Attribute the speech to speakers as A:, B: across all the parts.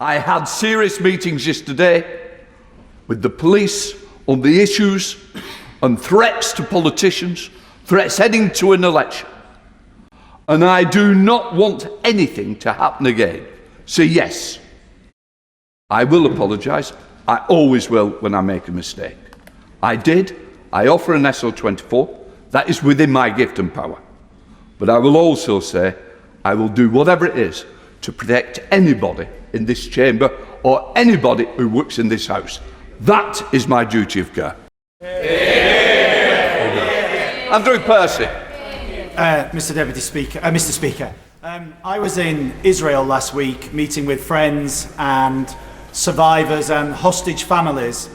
A: I had serious meetings yesterday with the police on the issues and threats to politicians, threats heading to an election. And I do not want anything to happen again. So yes, I will apologise. I always will when I make a mistake. I did. I offer an SO24. That is within my gift and power. But I will also say I will do whatever it is to protect anybody in this chamber or anybody who works in this house. That is my duty of care. Andrew Percy.
B: Mr. Speaker, I was in Israel last week meeting with friends and survivors and hostage families,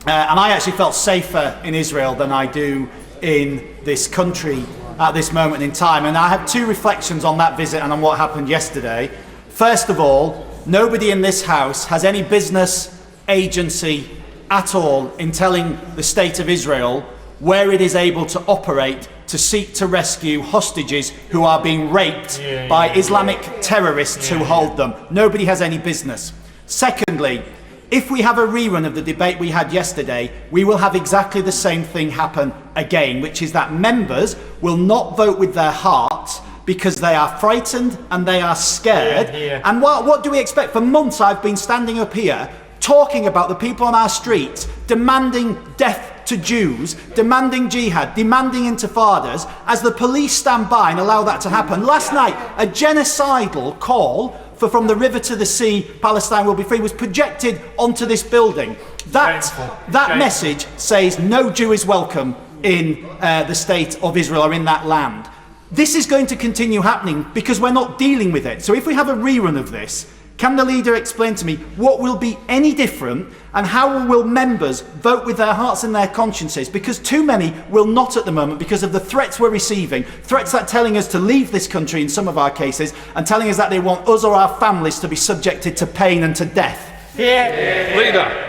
B: and I actually felt safer in Israel than I do in this country at this moment in time. And I have two reflections on that visit and on what happened yesterday. First of all, nobody in this house has any business, agency at all in telling the state of Israel where it is able to operate to seek to rescue hostages who are being raped by Islamic terrorists who hold them. Nobody has any business. Secondly, if we have a rerun of the debate we had yesterday, we will have exactly the same thing happen again, which is that members will not vote with their hearts because they are frightened and they are scared. And what do we expect? For months I've been standing up here talking about the people on our streets, demanding death to Jews, demanding jihad, demanding intifadas, as the police stand by and allow that to happen. Last night, a genocidal call for from the river to the sea, Palestine will be free, was projected onto this building. That message says no Jew is welcome in the state of Israel or in that land. This is going to continue happening because we're not dealing with it. So if we have a rerun of this, can the leader explain to me what will be any different and how will members vote with their hearts and their consciences? Because too many will not at the moment because of the threats we're receiving, threats that are telling us to leave this country in some of our cases and telling us that they want us or our families to be subjected to pain and to death.
A: Leader.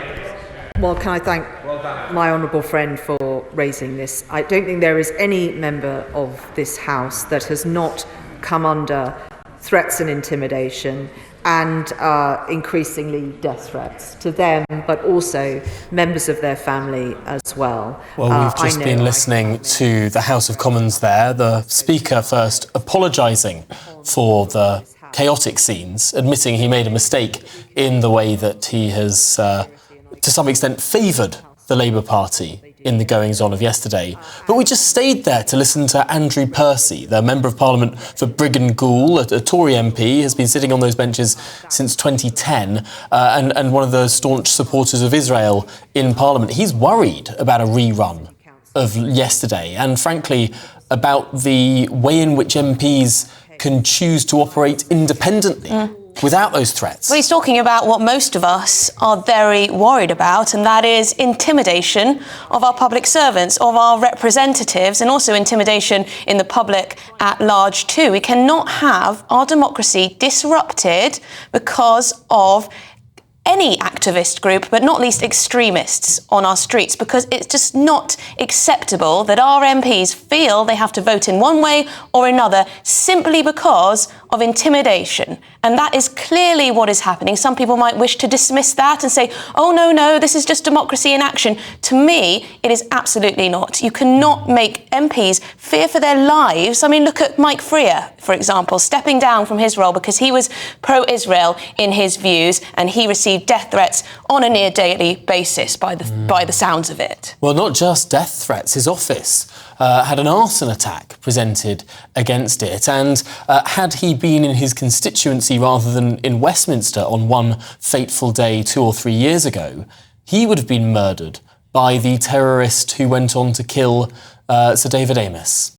C: Well, can I thank my honourable friend for raising this? I don't think there is any member of this House that has not come under threats and intimidation and increasingly death threats to them, but also members of their family as well.
D: Well, we've just been listening to the House of Commons there, the Speaker first apologising for the chaotic scenes, admitting he made a mistake in the way that he has, to some extent, favoured the Labour Party in the goings-on of yesterday. But we just stayed there to listen to Andrew Percy, the Member of Parliament for Brigg & Goole, a Tory MP, has been sitting on those benches since 2010, and one of the staunch supporters of Israel in Parliament. He's worried about a rerun of yesterday, and frankly, about the way in which MPs can choose to operate independently. Without those threats.
E: Well, he's talking about what most of us are very worried about, and that is intimidation of our public servants, of our representatives, and also intimidation in the public at large too. We cannot have our democracy disrupted because of any activist group, but not least extremists on our streets, because it's just not acceptable that our MPs feel they have to vote in one way or another simply because of intimidation. And that is clearly what is happening. Some people might wish to dismiss that and say, oh, no, this is just democracy in action. To me, it is absolutely not. You cannot make MPs fear for their lives. I mean, look at Mike Freer, for example, stepping down from his role because he was pro-Israel in his views and he received death threats on a near daily basis by the sounds of it.
D: Well, not just death threats. His office had an arson attack presented against it, and had he been in his constituency rather than in Westminster on one fateful day 2 or 3 years ago, he would have been murdered by the terrorist who went on to kill Sir David Amess.